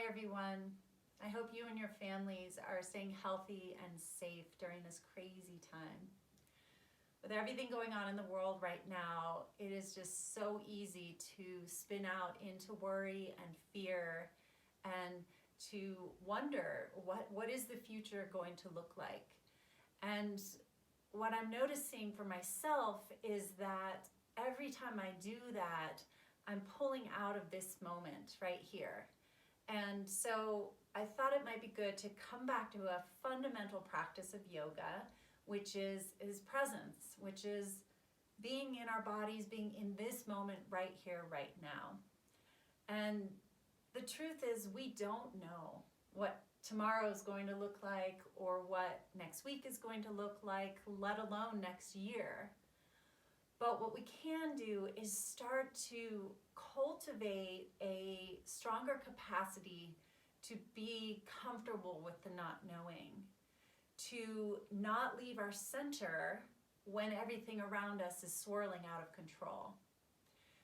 everyone. I hope you and your families are staying healthy and safe during this crazy time. With everything going on in the world right now, it is just so easy to spin out into worry and fear and to wonder what is the future going to look like. And what I'm noticing for myself is that every time I do that, I'm pulling out of this moment right here. And so I thought it might be good to come back to a fundamental practice of yoga, which is presence, which is being in our bodies, being in this moment right here, right now. And the truth is, we don't know what tomorrow is going to look like or what next week is going to look like, let alone next year. But what we can do is start to cultivate a stronger capacity to be comfortable with the not knowing, to not leave our center when everything around us is swirling out of control.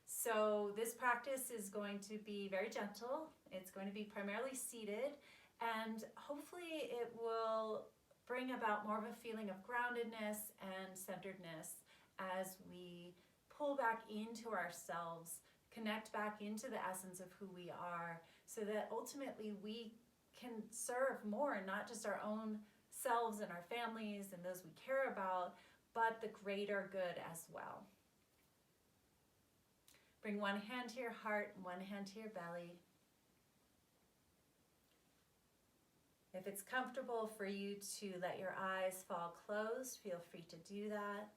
So this practice is going to be very gentle. It's going to be primarily seated, and hopefully it will bring about more of a feeling of groundedness and centeredness as we pull back into ourselves, connect back into the essence of who we are, so that ultimately we can serve more, not just our own selves and our families and those we care about, but the greater good as well. Bring one hand to your heart and one hand to your belly. If it's comfortable for you to let your eyes fall closed, feel free to do that.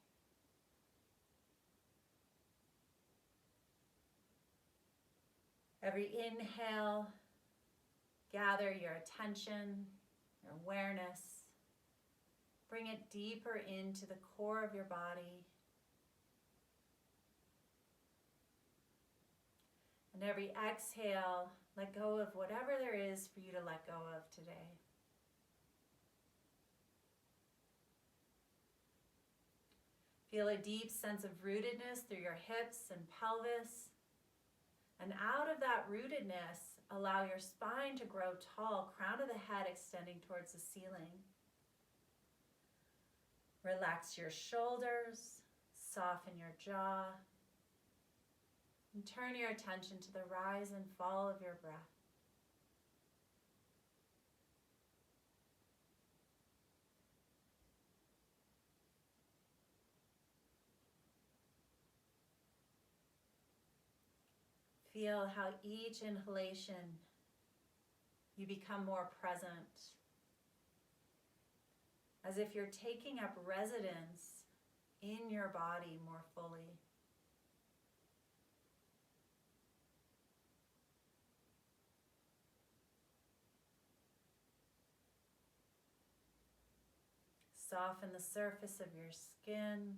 Every inhale, gather your attention, your awareness. Bring it deeper into the core of your body. And every exhale, let go of whatever there is for you to let go of today. Feel a deep sense of rootedness through your hips and pelvis. And out of that rootedness, allow your spine to grow tall, crown of the head extending towards the ceiling. Relax your shoulders, soften your jaw, and turn your attention to the rise and fall of your breath. Feel how each inhalation you become more present, as if you're taking up residence in your body more fully. Soften the surface of your skin.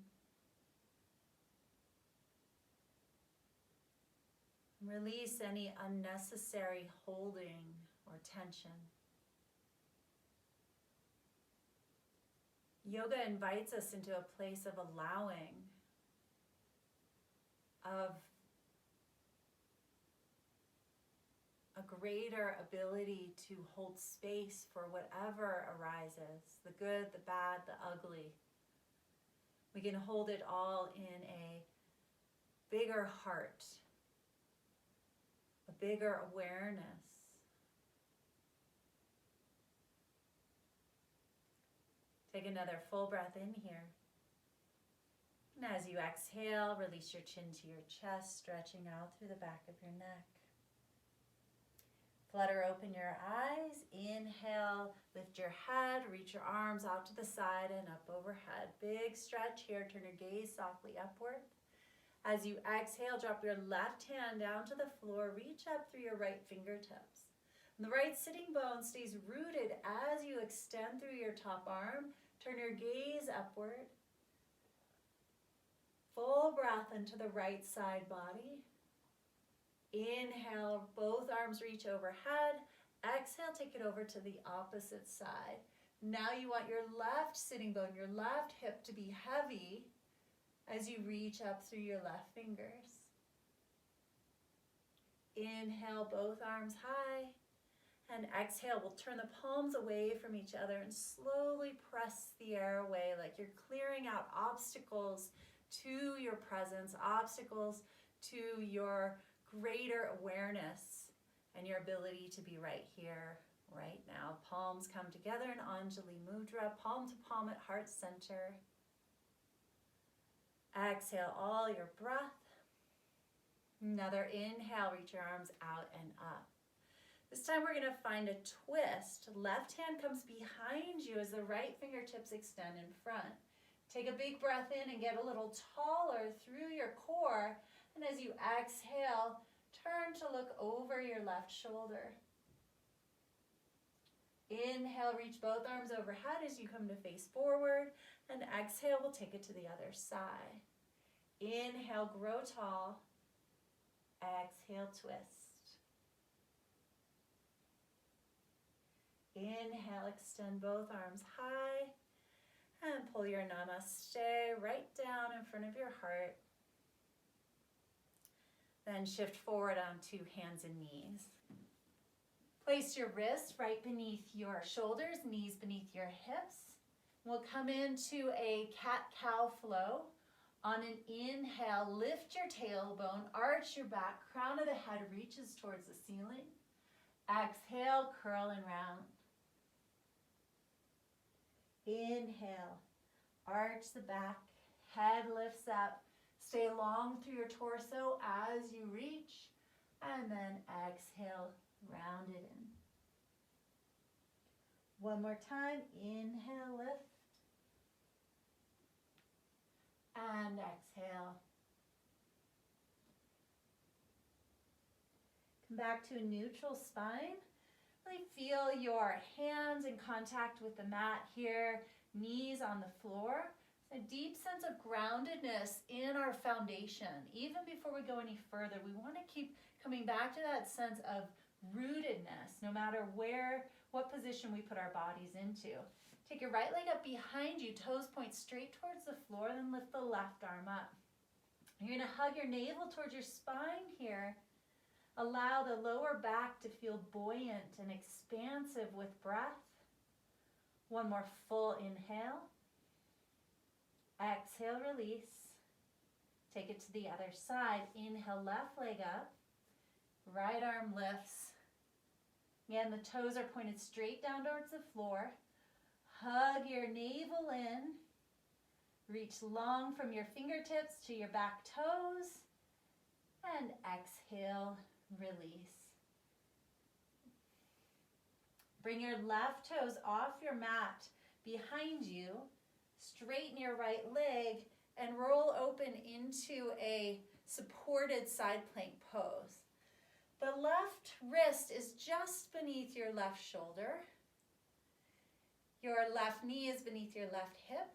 Release any unnecessary holding or tension. Yoga invites us into a place of allowing, of a greater ability to hold space for whatever arises, the good, the bad, the ugly. We can hold it all in a bigger heart, a bigger awareness. Take another full breath in here. And as you exhale, release your chin to your chest, stretching out through the back of your neck. Flutter open your eyes. Inhale, lift your head, reach your arms out to the side and up overhead. Big stretch here. Turn your gaze softly upward. As you exhale, drop your left hand down to the floor. Reach up through your right fingertips. And the right sitting bone stays rooted as you extend through your top arm. Turn your gaze upward. Full breath into the right side body. Inhale, both arms reach overhead. Exhale, take it over to the opposite side. Now you want your left sitting bone, your left hip to be heavy as you reach up through your left fingers. Inhale, both arms high. And exhale, we'll turn the palms away from each other and slowly press the air away like you're clearing out obstacles to your presence, obstacles to your greater awareness and your ability to be right here, right now. Palms come together in Anjali Mudra, palm to palm at heart center. Exhale all your breath. Another inhale, reach your arms out and up. This time we're going to find a twist. Left hand comes behind you as the right fingertips extend in front. Take a big breath in and get a little taller through your core. And as you exhale, turn to look over your left shoulder. Inhale, reach both arms overhead as you come to face forward. And exhale, we'll take it to the other side. Inhale, grow tall. Exhale, twist. Inhale, extend both arms high and pull your namaste right down in front of your heart. Then shift forward onto hands and knees. Place your wrists right beneath your shoulders, knees beneath your hips. We'll come into a cat-cow flow. On an inhale, lift your tailbone, arch your back, crown of the head reaches towards the ceiling. Exhale, curl and round. Inhale, arch the back, head lifts up, stay long through your torso as you reach, and then exhale, round it in. One more time, inhale, lift, and exhale. Come back to a neutral spine. Really feel your hands in contact with the mat here, knees on the floor. A deep sense of groundedness in our foundation. Even before we go any further, we want to keep coming back to that sense of rootedness, no matter what position we put our bodies into. Take your right leg up behind you, toes point straight towards the floor, then lift the left arm up. You're going to hug your navel towards your spine here. Allow the lower back to feel buoyant and expansive with breath. One more full inhale. Exhale, release. Take it to the other side. Inhale, left leg up. Right arm lifts. Again, the toes are pointed straight down towards the floor. Hug your navel in. Reach long from your fingertips to your back toes. And exhale, release. Bring your left toes off your mat behind you. Straighten your right leg and roll open into a supported side plank pose. The left wrist is just beneath your left shoulder. Your left knee is beneath your left hip.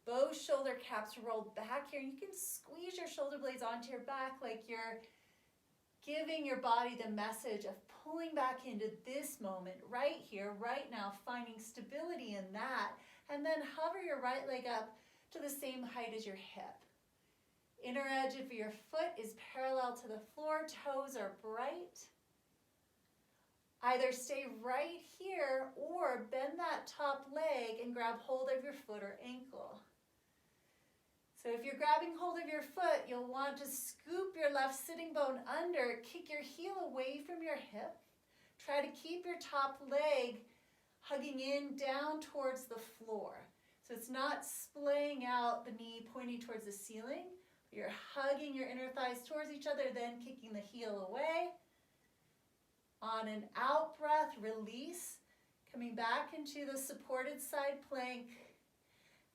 Both shoulder caps rolled back here. You can squeeze your shoulder blades onto your back like you're giving your body the message of pulling back into this moment, right here, right now, finding stability in that. And then hover your right leg up to the same height as your hip. Inner edge of your foot is parallel to the floor, toes are bright. Either stay right here or bend that top leg and grab hold of your foot or ankle. So if you're grabbing hold of your foot, you'll want to scoop your left sitting bone under, kick your heel away from your hip. Try to keep your top leg hugging in down towards the floor. So it's not splaying out the knee pointing towards the ceiling. You're hugging your inner thighs towards each other, then kicking the heel away. On an out breath, release, coming back into the supported side plank,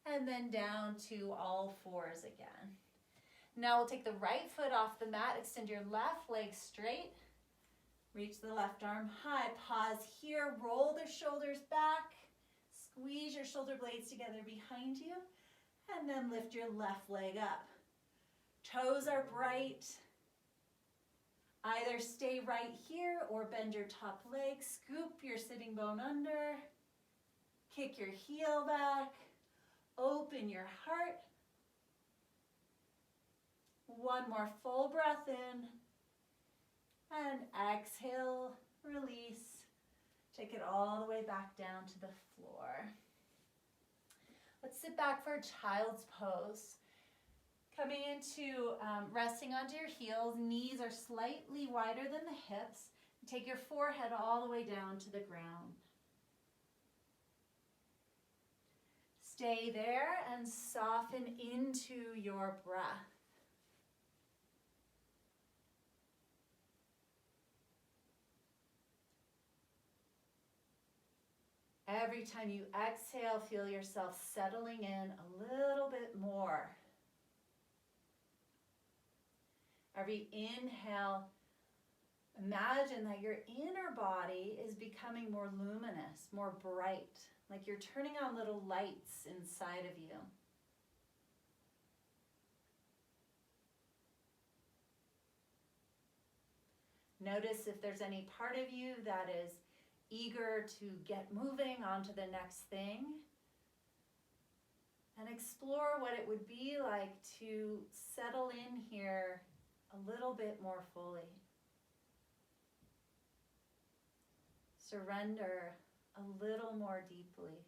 and then down to all fours again. Now we'll take the right foot off the mat, extend your left leg straight, reach the left arm high, pause here, roll the shoulders back, squeeze your shoulder blades together behind you, and then lift your left leg up. Toes are bright. Either stay right here or bend your top leg, scoop your sitting bone under, kick your heel back, open your heart. One more full breath in, and exhale, release. Take it all the way back down to the floor. Let's sit back for a child's pose. Coming into resting onto your heels, knees are slightly wider than the hips. Take your forehead all the way down to the ground. Stay there and soften into your breath. Every time you exhale, feel yourself settling in a little bit more. Every inhale, imagine that your inner body is becoming more luminous, more bright, like you're turning on little lights inside of you. Notice if there's any part of you that is eager to get moving on to the next thing. And explore what it would be like to settle in here a little bit more fully. Surrender a little more deeply.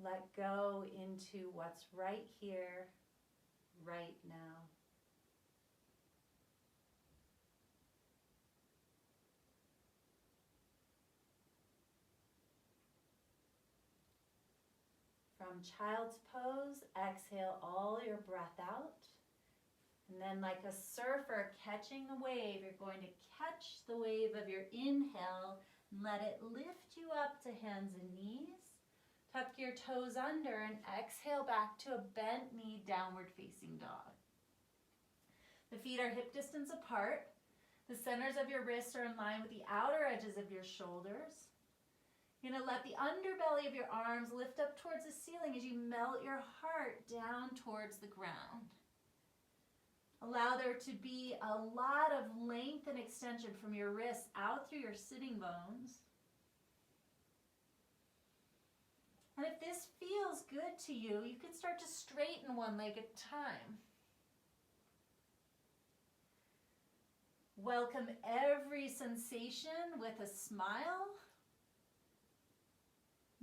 Let go into what's right here, right now. From child's pose, exhale all your breath out. And then like a surfer catching a wave, you're going to catch the wave of your inhale and let it lift you up to hands and knees. Tuck your toes under and exhale back to a bent knee, downward facing dog. The feet are hip distance apart. The centers of your wrists are in line with the outer edges of your shoulders. You're going to let the underbelly of your arms lift up towards the ceiling as you melt your heart down towards the ground. Allow there to be a lot of length and extension from your wrists out through your sitting bones. And if this feels good to you, you can start to straighten one leg at a time. Welcome every sensation with a smile,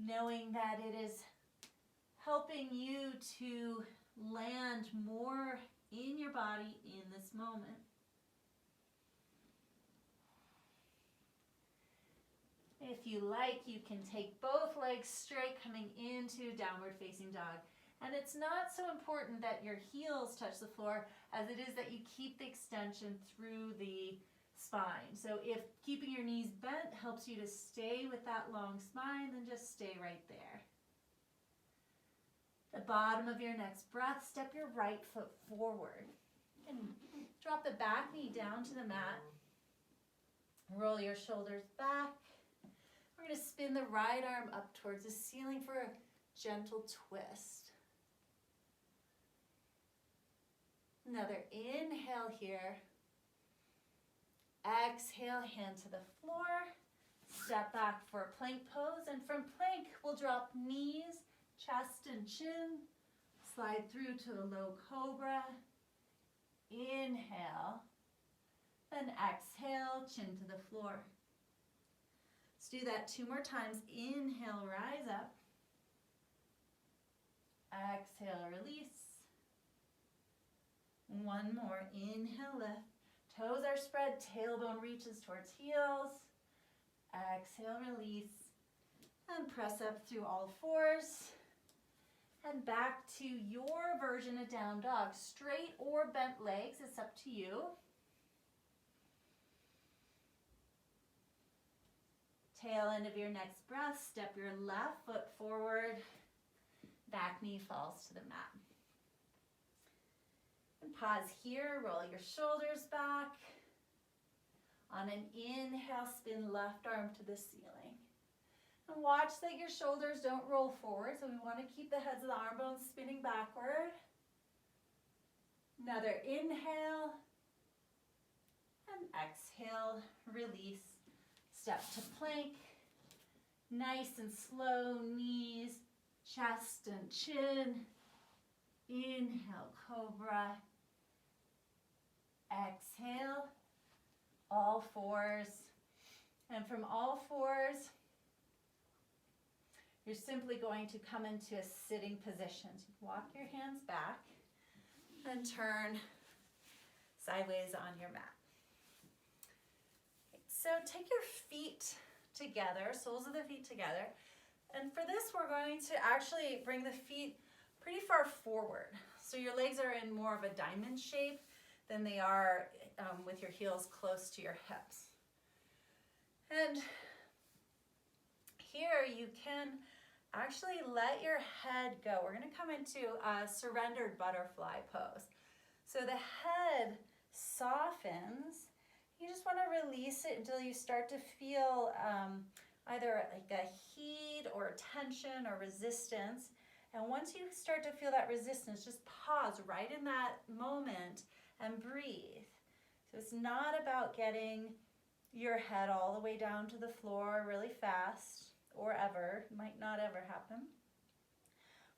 knowing that it is helping you to land more in your body in this moment. If you like, you can take both legs straight coming into downward facing dog. And it's not so important that your heels touch the floor as it is that you keep the extension through the spine. So if keeping your knees bent helps you to stay with that long spine, then just stay right there. The bottom of your next breath, step your right foot forward. And drop the back knee down to the mat. Roll your shoulders back. We're going to spin the right arm up towards the ceiling for a gentle twist. Another inhale here. Exhale, hand to the floor. Step back for a plank pose. And from plank, we'll drop knees, chest and chin. Slide through to the low cobra. Inhale. Then exhale, chin to the floor. Let's do that 2 more times. Inhale, rise up. Exhale, release. 1 more. Inhale, lift. Toes are spread, tailbone reaches towards heels. Exhale, release. And press up through all 4s. And back to your version of down dog. Straight or bent legs, it's up to you. Tail end of your next breath, step your left foot forward. Back knee falls to the mat. And pause here, roll your shoulders back. On an inhale, spin left arm to the ceiling. And watch that your shoulders don't roll forward, so we want to keep the heads of the arm bones spinning backward. Another inhale. And exhale, release. Step to plank. Nice and slow, knees, chest and chin. Inhale, cobra. Exhale. all fours. And from all fours, you're simply going to come into a sitting position. Walk your hands back and turn sideways on your mat. So take your feet together, soles of the feet together. And for this, we're going to actually bring the feet pretty far forward. So your legs are in more of a diamond shape than they are with your heels close to your hips. And here you can actually let your head go. We're going to come into a surrendered butterfly pose. So the head softens. You just want to release it until you start to feel either like a heat or tension or resistance. And once you start to feel that resistance, just pause right in that moment and breathe. So it's not about getting your head all the way down to the floor really fast or ever. It might not ever happen.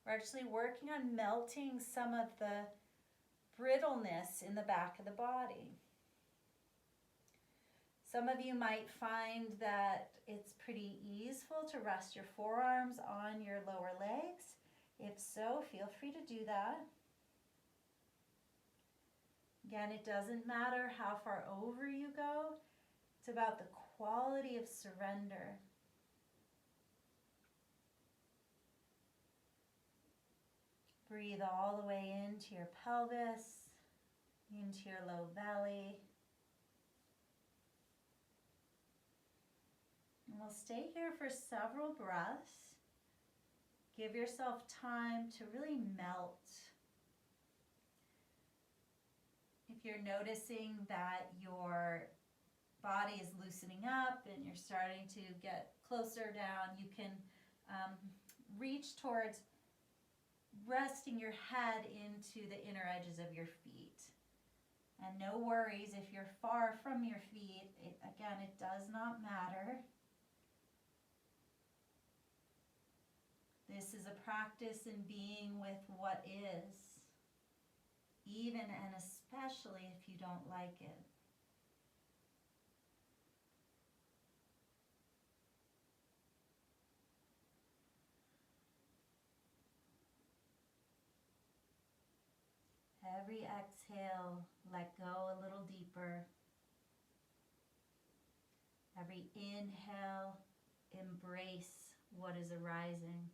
We're actually working on melting some of the brittleness in the back of the body. Some of you might find that it's pretty easeful to rest your forearms on your lower legs. If so, feel free to do that. Again, it doesn't matter how far over you go. It's about the quality of surrender. Breathe all the way into your pelvis, into your low belly. And we'll stay here for several breaths. Give yourself time to really melt. If you're noticing that your body is loosening up and you're starting to get closer down, you can reach towards resting your head into the inner edges of your feet. And no worries if you're far from your feet. Again, it does not matter. This is a practice in being with what is, even and especially if you don't like it. Every exhale, let go a little deeper. Every inhale, embrace what is arising.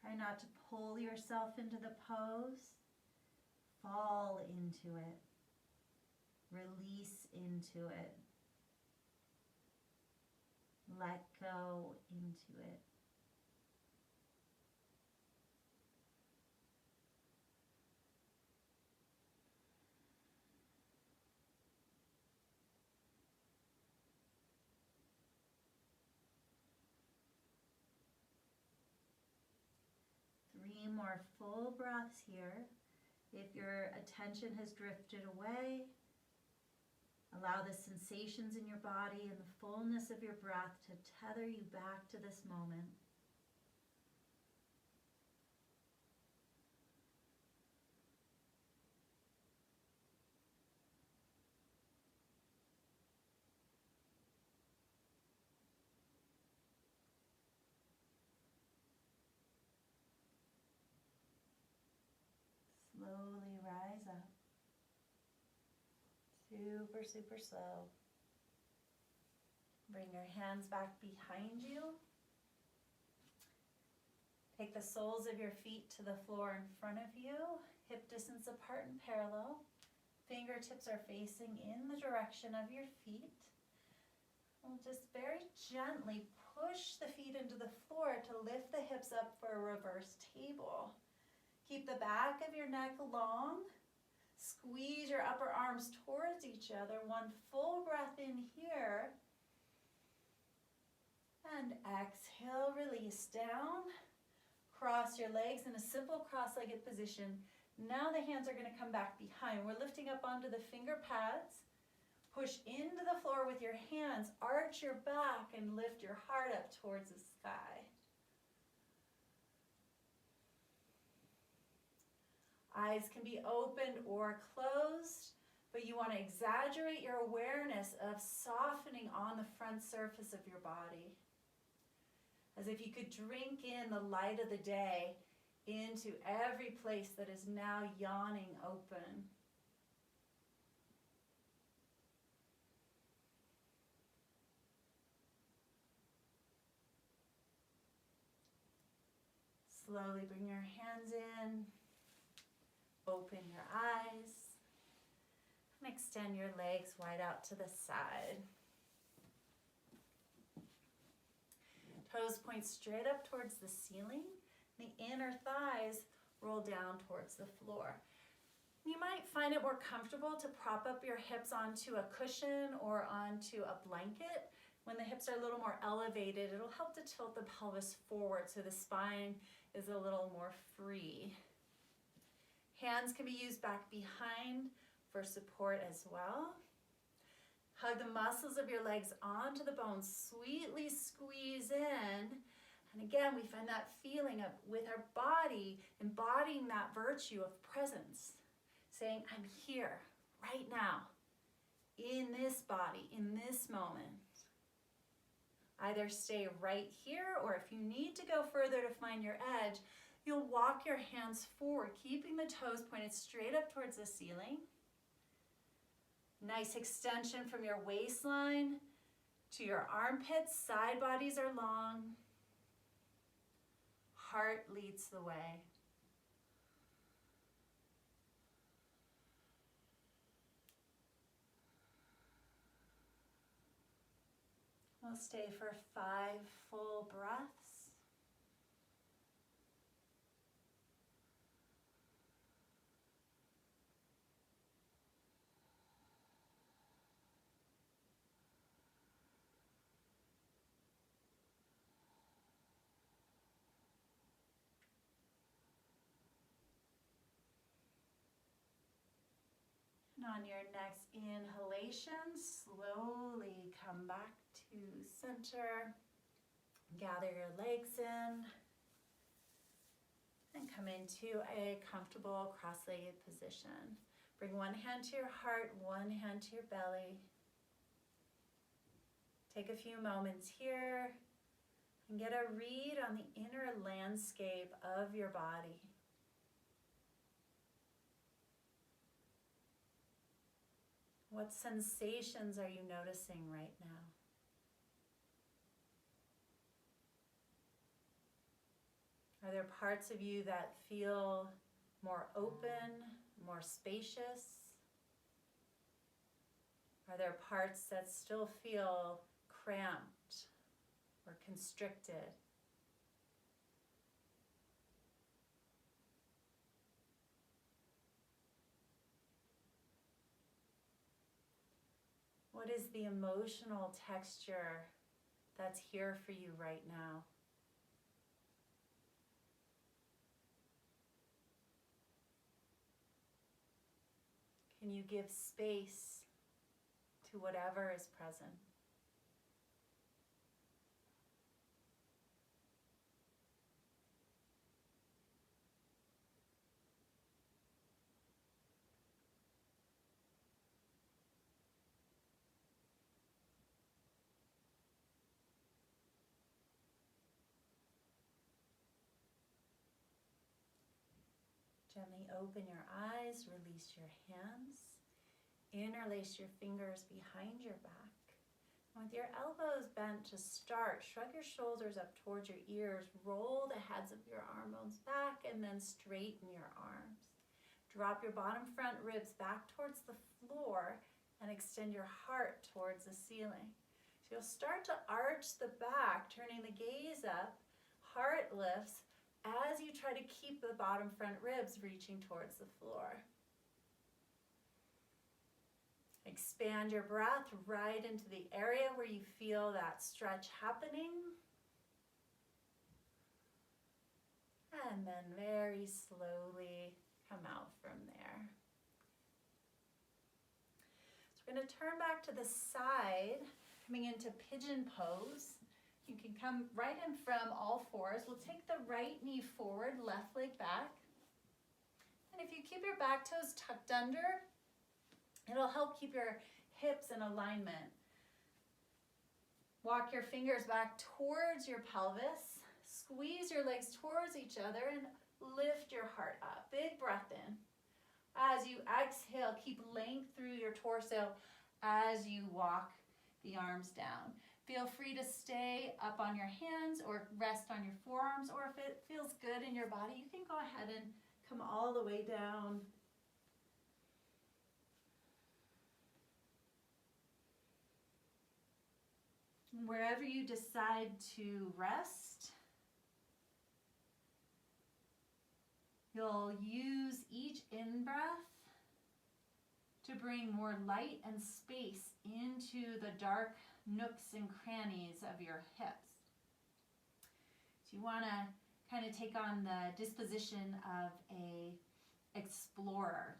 Try not to pull yourself into the pose. Fall into it. Release into it. Let go into it. Three more full breaths here. If your attention has drifted away, allow the sensations in your body and the fullness of your breath to tether you back to this moment. Slowly rise up. Super, super slow. Bring your hands back behind you. Take the soles of your feet to the floor in front of you, hip distance apart and parallel. Fingertips are facing in the direction of your feet. We'll just very gently push the feet into the floor to lift the hips up for a reverse table. Keep the back of your neck long. Squeeze your upper arms towards each other. One full breath in here. And exhale, release down. Cross your legs in a simple cross-legged position. Now the hands are going to come back behind. We're lifting up onto the finger pads. Push into the floor with your hands. Arch your back and lift your heart up towards the sky. Eyes can be opened or closed, but you want to exaggerate your awareness of softening on the front surface of your body. As if you could drink in the light of the day into every place that is now yawning open. Slowly bring your hands in, open your eyes, and extend your legs wide out to the side. Toes point straight up towards the ceiling. The inner thighs roll down towards the floor. You might find it more comfortable to prop up your hips onto a cushion or onto a blanket. When the hips are a little more elevated, it'll help to tilt the pelvis forward so the spine is a little more free. Hands can be used back behind for support as well. Hug the muscles of your legs onto the bones, sweetly squeeze in. And again, we find that feeling of, with our body, embodying that virtue of presence, saying, I'm here right now, in this body, in this moment. Either stay right here, or if you need to go further to find your edge, you'll walk your hands forward, keeping the toes pointed straight up towards the ceiling. Nice extension from your waistline to your armpits. Side bodies are long. Heart leads the way. We'll stay for 5 full breaths. And on your next inhalation, slowly come back to center. Gather your legs in and come into a comfortable cross-legged position. Bring one hand to your heart, one hand to your belly. Take a few moments here and get a read on the inner landscape of your body. What sensations are you noticing right now? Are there parts of you that feel more open, more spacious? Are there parts that still feel cramped or constricted? What is the emotional texture that's here for you right now? Can you give space to whatever is present? Gently open your eyes, release your hands, interlace your fingers behind your back. With your elbows bent to start, shrug your shoulders up towards your ears, roll the heads of your arm bones back, and then straighten your arms. Drop your bottom front ribs back towards the floor and extend your heart towards the ceiling. So you'll start to arch the back, turning the gaze up, heart lifts, as you try to keep the bottom front ribs reaching towards the floor. Expand your breath right into the area where you feel that stretch happening. And then very slowly come out from there. So we're going to turn back to the side, coming into pigeon pose. You can come right in from all fours. We'll take the right knee forward, left leg back. And if you keep your back toes tucked under, it'll help keep your hips in alignment. Walk your fingers back towards your pelvis. Squeeze your legs towards each other and lift your heart up. Big breath in. As you exhale, keep length through your torso as you walk the arms down. Feel free to stay up on your hands or rest on your forearms, or if it feels good in your body, you can go ahead and come all the way down. Wherever you decide to rest, you'll use each in-breath to bring more light and space into the dark nooks and crannies of your hips. So you want to kind of take on the disposition of a explorer,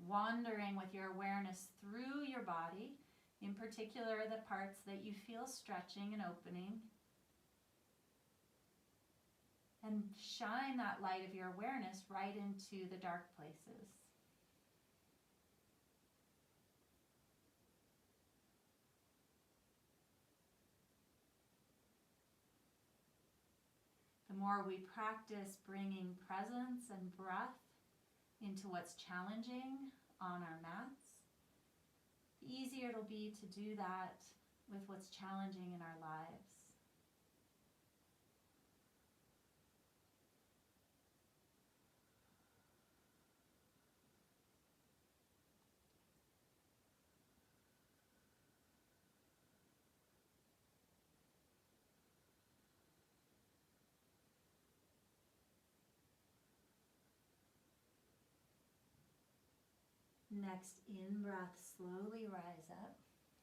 wandering with your awareness through your body, in particular the parts that you feel stretching and opening, and shine that light of your awareness right into the dark places. The more we practice bringing presence and breath into what's challenging on our mats, the easier it'll be to do that with what's challenging in our lives. Next in-breath, slowly rise up.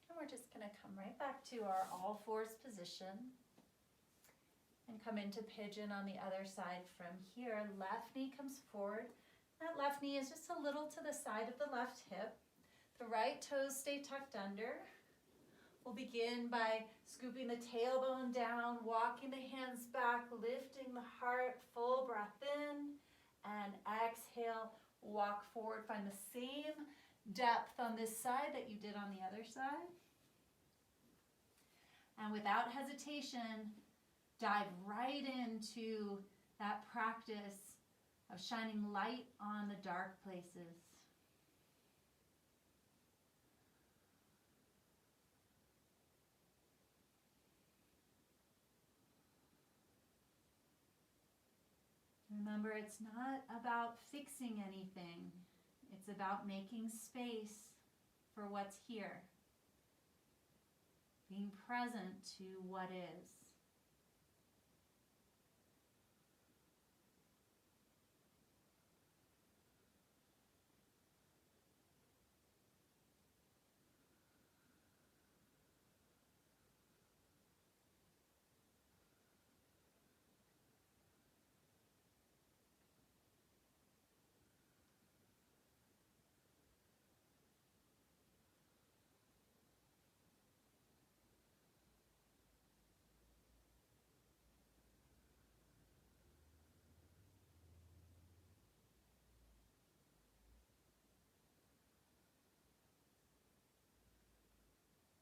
And we're just going to come right back to our all fours position and come into pigeon on the other side from here. Left knee comes forward. That left knee is just a little to the side of the left hip. The right toes stay tucked under. We'll begin by scooping the tailbone down, walking the hands back, lifting the heart, full breath in, and exhale. Walk forward, find the same depth on this side that you did on the other side. And without hesitation, dive right into that practice of shining light on the dark places. Remember, it's not about fixing anything. It's about making space for what's here. Being present to what is.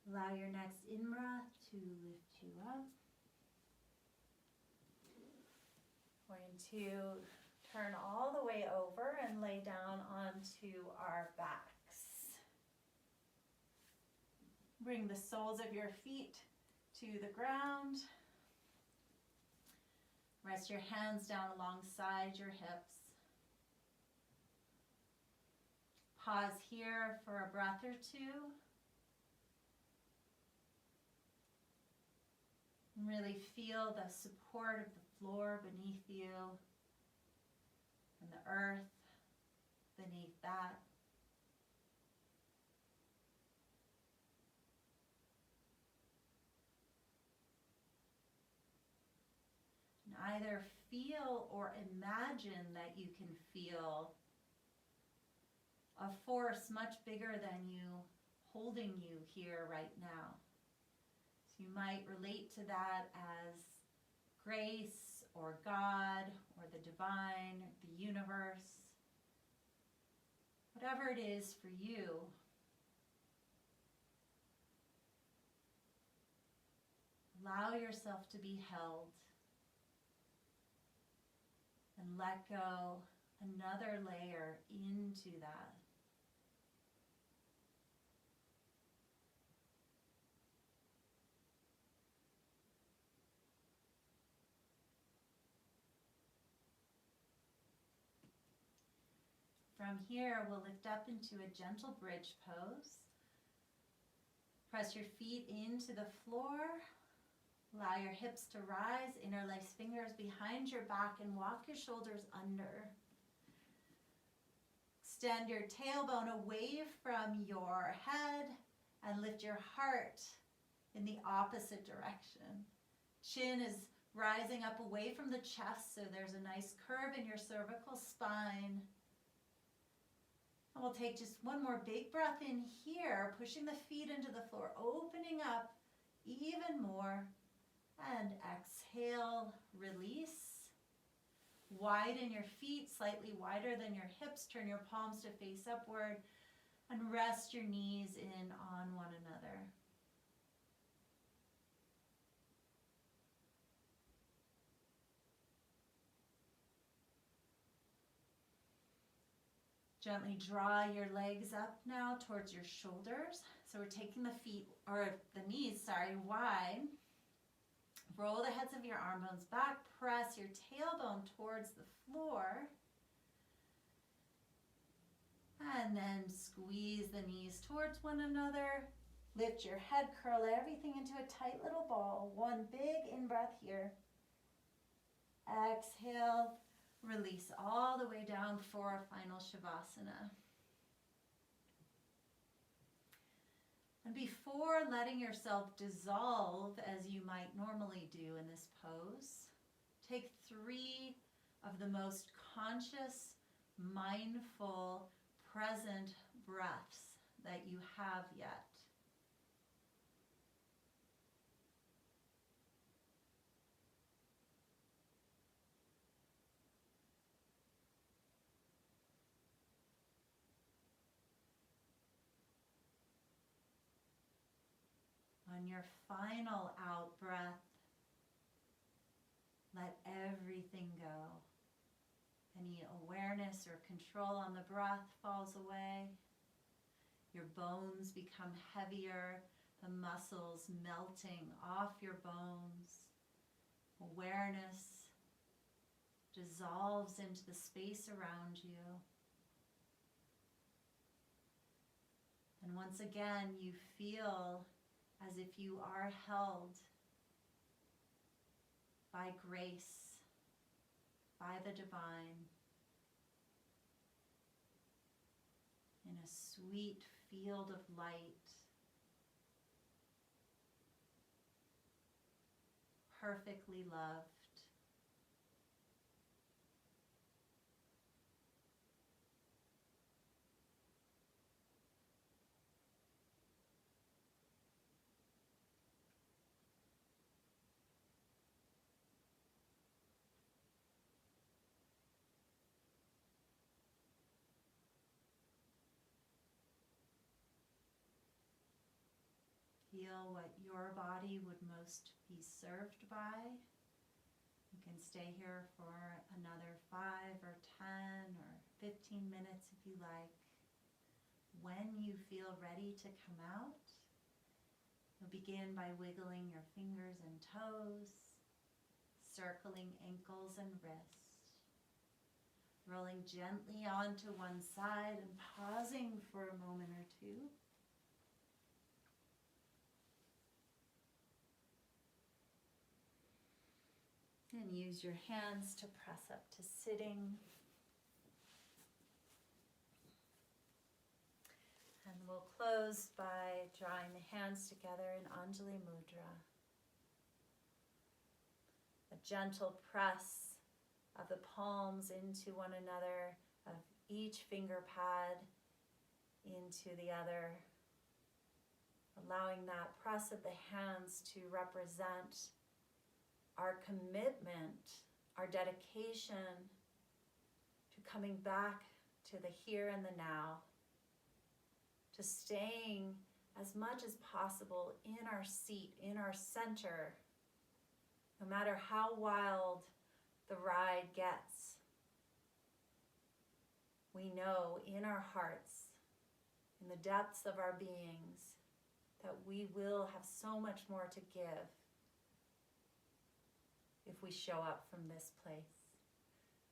Allow your next in-breath to lift you up. We're going to turn all the way over and lay down onto our backs. Bring the soles of your feet to the ground. Rest your hands down alongside your hips. Pause here for a breath or two. And really feel the support of the floor beneath you and the earth beneath that. And either feel or imagine that you can feel a force much bigger than you holding you here right now. So you might relate to that as grace or God or the divine, the universe, whatever it is for you. Allow yourself to be held and let go another layer into that. From here, we'll lift up into a gentle bridge pose. Press your feet into the floor. Allow your hips to rise, interlace fingers behind your back, and walk your shoulders under. Extend your tailbone away from your head and lift your heart in the opposite direction. Chin is rising up away from the chest, so there's a nice curve in your cervical spine. And we'll take just one more big breath in here, pushing the feet into the floor, opening up even more. And exhale, release. Widen your feet, slightly wider than your hips. Turn your palms to face upward and rest your knees in on one another. Gently draw your legs up now towards your shoulders. So we're taking the knees wide. Roll the heads of your arm bones back. Press your tailbone towards the floor. And then squeeze the knees towards one another. Lift your head, curl everything into a tight little ball. One big in-breath here. Exhale, release all the way down for a final Shavasana. And before letting yourself dissolve as you might normally do in this pose, take 3 of the most conscious, mindful, present breaths that you have yet. On your final out breath, let everything go. Any awareness or control on the breath falls away. Your bones become heavier, the muscles melting off your bones. Awareness dissolves into the space around you. And once again, you feel as if you are held by grace, by the divine, in a sweet field of light, perfectly loved. Feel what your body would most be served by. You can stay here for another 5 or 10 or 15 minutes if you like. When you feel ready to come out, you'll begin by wiggling your fingers and toes, circling ankles and wrists, rolling gently onto one side and pausing for a moment or two. And use your hands to press up to sitting. And we'll close by drawing the hands together in Anjali Mudra. A gentle press of the palms into one another, of each finger pad into the other, allowing that press of the hands to represent our commitment, our dedication to coming back to the here and the now, to staying as much as possible in our seat, in our center, no matter how wild the ride gets. We know in our hearts, in the depths of our beings, that we will have so much more to give if we show up from this place.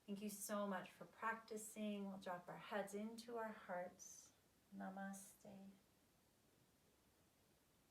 Thank you so much for practicing. We'll drop our heads into our hearts. Namaste.